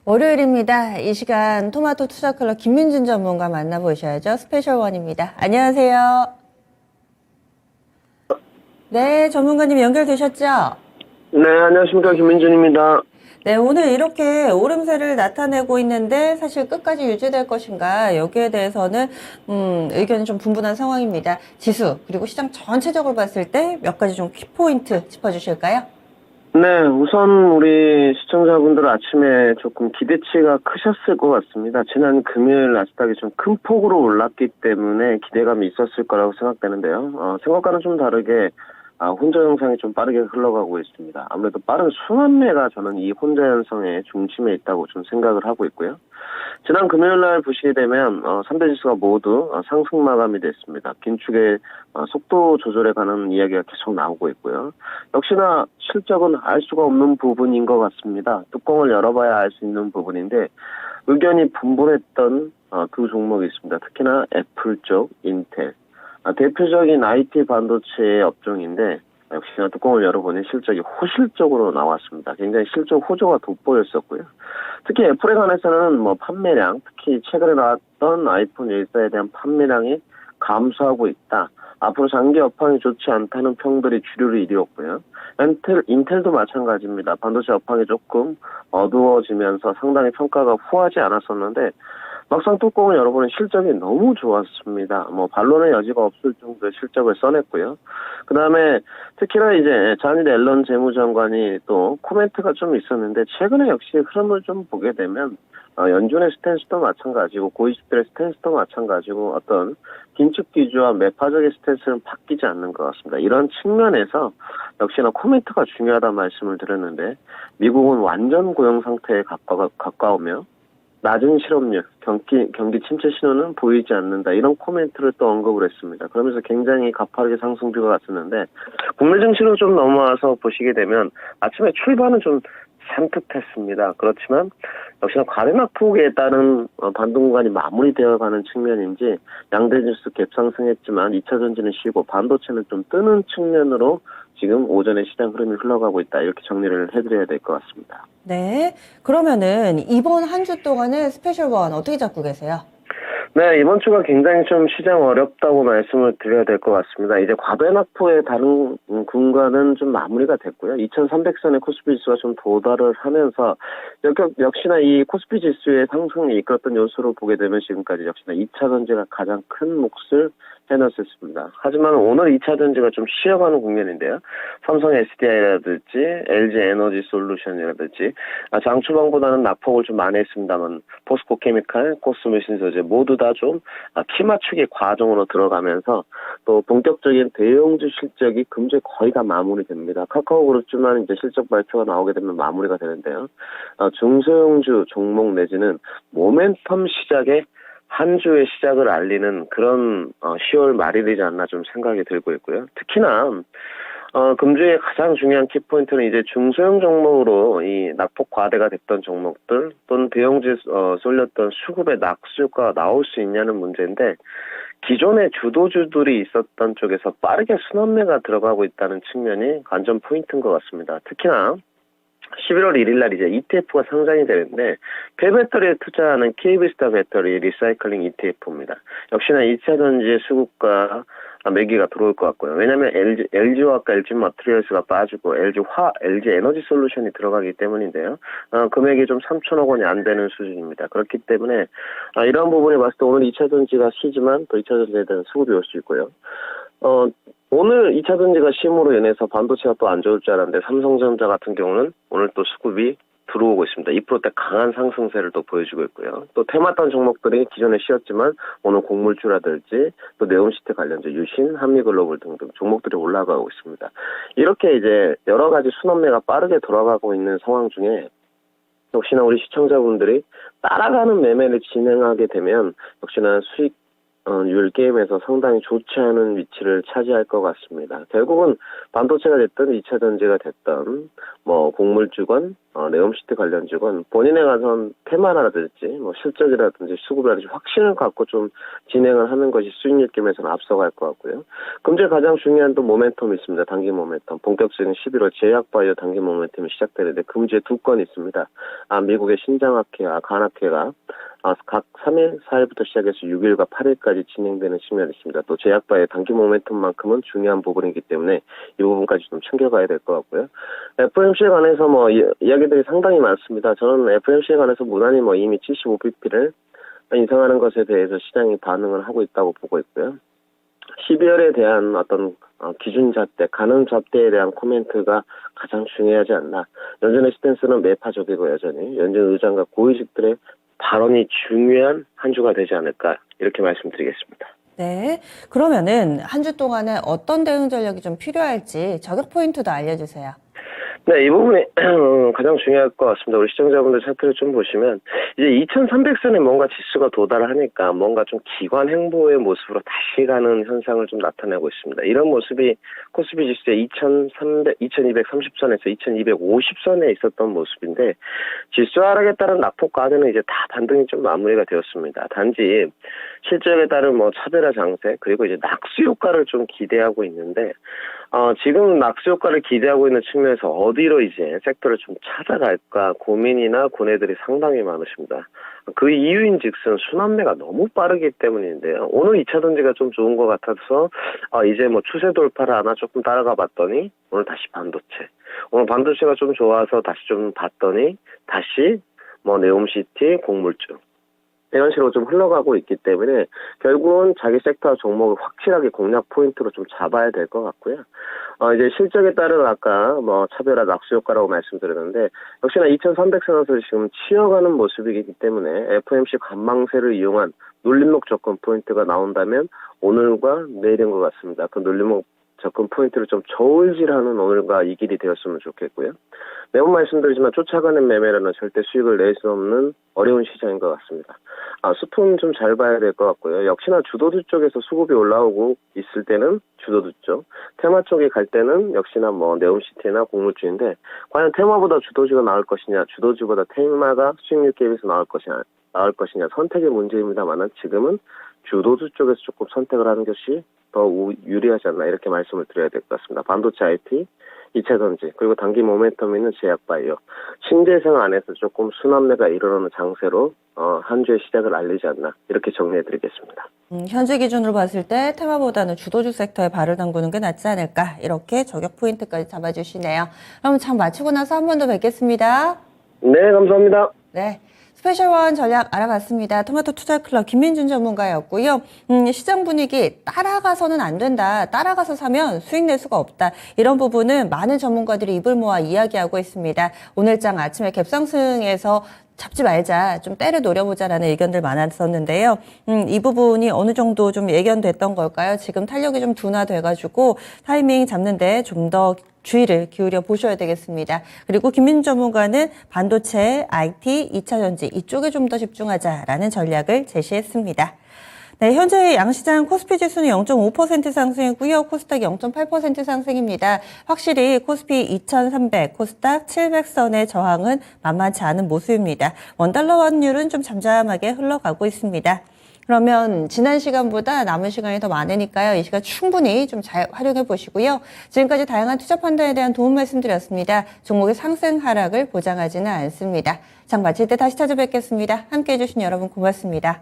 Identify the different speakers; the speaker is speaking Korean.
Speaker 1: 월요일입니다. 이 시간 토마토 투자클럽 김민준 전문가 만나보셔야죠. 스페셜원입니다. 안녕하세요. 네, 전문가님 연결되셨죠?
Speaker 2: 네, 안녕하십니까. 김민준입니다.
Speaker 1: 네, 오늘 이렇게 오름세를 나타내고 있는데 사실 끝까지 유지될 것인가 여기에 대해서는 의견이 좀 분분한 상황입니다. 지수 그리고 시장 전체적으로 봤을 때 몇 가지 좀 키포인트 짚어주실까요?
Speaker 2: 네, 우선 우리 시청자분들 아침에 조금 기대치가 크셨을 것 같습니다. 지난 금요일 나스닥이 좀 큰 폭으로 올랐기 때문에 기대감이 있었을 거라고 생각되는데요. 생각과는 좀 다르게 혼자 현상이 좀 빠르게 흘러가고 있습니다. 아무래도 빠른 순환매가 저는 이 혼자 현상의 중심에 있다고 좀 생각을 하고 있고요. 지난 금요일 날 보시게 되면 3대 지수가 모두 상승 마감이 됐습니다. 긴축의 속도 조절에 관한 이야기가 계속 나오고 있고요. 역시나 실적은 알 수가 없는 부분인 것 같습니다. 뚜껑을 열어봐야 알 수 있는 부분인데 의견이 분분했던 두 종목이 있습니다. 특히나 애플 쪽, 인텔. 대표적인 IT 반도체 업종인데 역시나 뚜껑을 열어보니 실적이 호실적으로 나왔습니다. 굉장히 실적 호조가 돋보였었고요. 특히 애플에 관해서는 판매량, 특히 최근에 나왔던 아이폰 14에 대한 판매량이 감소하고 있다. 앞으로 장기 업황이 좋지 않다는 평들이 주류를 이루었고요. 인텔도 마찬가지입니다. 반도체 업황이 조금 어두워지면서 상당히 평가가 후하지 않았었는데 막상 뚜껑을 열어보는 실적이 너무 좋았습니다. 반론의 여지가 없을 정도의 실적을 써냈고요. 그 다음에 특히나 이제 자니드 앨런 재무장관이 또 코멘트가 좀 있었는데 최근에 역시 흐름을 좀 보게 되면 연준의 스탠스도 마찬가지고 고위직들의 스탠스도 마찬가지고 어떤 긴축 기조와 매파적인 스탠스는 바뀌지 않는 것 같습니다. 이런 측면에서 역시나 코멘트가 중요하다는 말씀을 드렸는데 미국은 완전 고용 상태에 가까우며 낮은 실업률, 경기 침체 신호는 보이지 않는다. 이런 코멘트를 또 언급을 했습니다. 그러면서 굉장히 가파르게 상승주가 갔었는데 국내 증시로 좀 넘어와서 보시게 되면 아침에 출발은 좀 산뜻했습니다. 그렇지만 역시나 과대낙폭에 따른 반등 구간이 마무리되어가는 측면인지 양대 지수 갭상승했지만 2차 전지는 쉬고 반도체는 좀 뜨는 측면으로 지금 오전에 시장 흐름이 흘러가고 있다. 이렇게 정리를 해드려야 될 것 같습니다.
Speaker 1: 네, 그러면은 이번 한 주 동안은 스페셜원 어떻게 잡고 계세요?
Speaker 2: 네, 이번 주가 굉장히 좀 시장 어렵다고 말씀을 드려야 될 것 같습니다. 이제 과대낙폭의 다른 군가는 좀 마무리가 됐고요. 2300선의 코스피 지수가 좀 도달을 하면서 역시나 이 코스피 지수의 상승이 이끌었던 요소로 보게 되면 지금까지 역시나 2차 전지가 가장 큰 몫을 해놨었습니다. 하지만 오늘 2차 전지가 좀 쉬어가는 국면인데요. 삼성 SDI라든지 LG 에너지 솔루션이라든지 장초반보다는 낙폭을 좀 많이 했습니다만 포스코 케미칼, 코스메신 소재 모두 다 좀 키 맞추기 과정으로 들어가면서 또 본격적인 대형주 실적이 금주에 거의 다 마무리됩니다. 카카오그룹주만 이제 실적 발표가 나오게 되면 마무리가 되는데요. 중소형주 종목 내지는 모멘텀 시작에 한 주의 시작을 알리는 그런 10월 말일이지 않나 좀 생각이 들고 있고요. 특히나 금주의 가장 중요한 키포인트는 이제 중소형 종목으로 이 낙폭 과대가 됐던 종목들 또는 대형주에 쏠렸던 수급의 낙수가 나올 수 있냐는 문제인데 기존의 주도주들이 있었던 쪽에서 빠르게 순환매가 들어가고 있다는 측면이 관전 포인트인 것 같습니다. 특히나 11월 1일 날 이제 ETF가 상장이 되는데 폐배터리에 투자하는 KB스타 배터리 리사이클링 ETF입니다. 역시나 2차 전지의 수급과 매기가 들어올 것 같고요. 왜냐하면 LG화학과 LG 머티리얼스가 빠지고 LG 에너지 솔루션이 들어가기 때문인데요. 금액이 좀 3천억 원이 안 되는 수준입니다. 그렇기 때문에 이러한 부분에 봤을 때 오늘 2차 전지가 쉬지만 또 2차 전지에 대한 수급이 올 수 있고요. 오늘 2차 전지가 심으로 인해서 반도체가 또 안 좋을 줄 알았는데 삼성전자 같은 경우는 오늘 또 수급이 들어오고 있습니다. 2%대 강한 상승세를 또 보여주고 있고요. 또 테마탄 종목들이 기존에 쉬었지만 오늘 곡물주라든지 또 네온시티 관련주 유신, 한미글로벌 등등 종목들이 올라가고 있습니다. 이렇게 이제 여러 가지 순환매가 빠르게 돌아가고 있는 상황 중에 역시나 우리 시청자분들이 따라가는 매매를 진행하게 되면 역시나 수익 율 게임에서 상당히 좋지 않은 위치를 차지할 것 같습니다. 결국은 반도체가 됐든 2차 전지가 됐든 뭐 곡물주건, 네옴시티 관련주건 본인에 관한 테마라든지 뭐 실적이라든지 수급이라든지 확신을 갖고 좀 진행을 하는 것이 수익률 게임에서는 앞서갈 것 같고요. 금주에 가장 중요한 또 모멘텀이 있습니다. 단기 모멘텀. 본격적인 11월 제약바이오 단기 모멘텀이 시작되는데 금주에 2건 있습니다. 미국의 신장학회와 간학회가 각 3일, 4일부터 시작해서 6일과 8일까지 진행되는 측면이 있습니다. 또 제약바의 단기 모멘텀만큼은 중요한 부분이기 때문에 이 부분까지 좀 챙겨가야 될 것 같고요. FOMC에 관해서 뭐 이야기들이 상당히 많습니다. 저는 FOMC에 관해서 무난히 뭐 이미 75bp를 인상하는 것에 대해서 시장이 반응을 하고 있다고 보고 있고요. 12월에 대한 어떤 기준 잣대, 가능 잣대에 대한 코멘트가 가장 중요하지 않나. 연준의 스탠스는 매파적이고 여전히 연준 의장과 고위직들의 발언이 중요한 한 주가 되지 않을까 이렇게 말씀드리겠습니다.
Speaker 1: 네. 그러면은 한 주 동안에 어떤 대응 전략이 좀 필요할지 저격 포인트도 알려주세요.
Speaker 2: 네, 이 부분이 가장 중요할 것 같습니다. 우리 시청자분들 차트를 좀 보시면 이제 2300선에 뭔가 지수가 도달하니까 뭔가 좀 기관 행보의 모습으로 다시 가는 현상을 좀 나타내고 있습니다. 이런 모습이 코스피 지수의 2230선에서 2250선에 있었던 모습인데 지수 하락에 따른 낙폭과는 이제 다 반등이 좀 마무리가 되었습니다. 단지 실적에 따른 뭐 차별화 장세 그리고 이제 낙수 효과를 좀 기대하고 있는데 지금 낙수 효과를 기대하고 있는 측면에서 어디로 이제 섹터를 좀 찾아갈까 고민이나 고뇌들이 상당히 많으십니다. 그 이유인 즉슨 순환매가 너무 빠르기 때문인데요. 오늘 2차 전지가 좀 좋은 것 같아서 이제 뭐 추세 돌파를 하나 조금 따라가 봤더니 오늘 다시 반도체. 오늘 반도체가 좀 좋아서 다시 좀 봤더니 다시 뭐 네옴시티 곡물주. 이런 식으로 좀 흘러가고 있기 때문에 결국은 자기 섹터 종목을 확실하게 공략 포인트로 좀 잡아야 될 것 같고요. 이제 실적에 따른 아까 뭐 차별화 낙수 효과라고 말씀드렸는데 역시나 2300선에서 지금 치어가는 모습이기 때문에 FOMC 관망세를 이용한 눌림목 접근 포인트가 나온다면 오늘과 내일인 것 같습니다. 그 눌림목 접근 포인트를 좀 저울질하는 오늘과 이 길이 되었으면 좋겠고요. 매번 말씀드리지만 쫓아가는 매매라는 절대 수익을 낼 수 없는 어려운 시장인 것 같습니다. 수품 좀 잘 봐야 될 것 같고요. 역시나 주도주 쪽에서 수급이 올라오고 있을 때는 주도주 쪽, 테마 쪽에 갈 때는 역시나 뭐 네옴시티나 곡물주인데 과연 테마보다 주도주가 나을 것이냐, 주도주보다 테마가 수익률 갭에서 나을 것이냐 선택의 문제입니다만은 지금은 주도주 쪽에서 조금 선택을 하는 것이 더 유리하지 않나 이렇게 말씀을 드려야 될 것 같습니다. 반도체 IT, 2차 전지, 그리고 단기 모멘텀 있는 제약바이오, 신재생 안에서 조금 순환매가 일어나는 장세로 한 주의 시작을 알리지 않나 이렇게 정리해드리겠습니다.
Speaker 1: 현재 기준으로 봤을 때 테마보다는 주도주 섹터에 발을 담그는 게 낫지 않을까 이렇게 저격 포인트까지 잡아주시네요. 그럼 장 마치고 나서 한 번 더 뵙겠습니다.
Speaker 2: 네, 감사합니다.
Speaker 1: 네. 스페셜원 전략 알아봤습니다. 토마토 투자 클럽 김민준 전문가였고요. 시장 분위기 따라가서는 안 된다. 따라가서 사면 수익 낼 수가 없다. 이런 부분은 많은 전문가들이 입을 모아 이야기하고 있습니다. 오늘장 아침에 갭상승에서 잡지 말자, 좀 때려 노려보자라는 의견들 많았었는데요. 이 부분이 어느 정도 좀 예견됐던 걸까요? 지금 탄력이 좀 둔화돼가지고 타이밍 잡는데 좀 더 주의를 기울여 보셔야 되겠습니다. 그리고 김민준 전문가는 반도체, IT, 2차 전지 이쪽에 좀 더 집중하자라는 전략을 제시했습니다. 네, 현재 양시장 코스피 지수는 0.5% 상승이고요. 코스닥 0.8% 상승입니다. 확실히 코스피 2300, 코스닥 700선의 저항은 만만치 않은 모습입니다. 원달러 환율은 좀 잠잠하게 흘러가고 있습니다. 그러면 지난 시간보다 남은 시간이 더 많으니까요. 이 시간 충분히 좀 잘 활용해 보시고요. 지금까지 다양한 투자 판단에 대한 도움 말씀드렸습니다. 종목의 상승 하락을 보장하지는 않습니다. 장 마칠 때 다시 찾아뵙겠습니다. 함께해 주신 여러분 고맙습니다.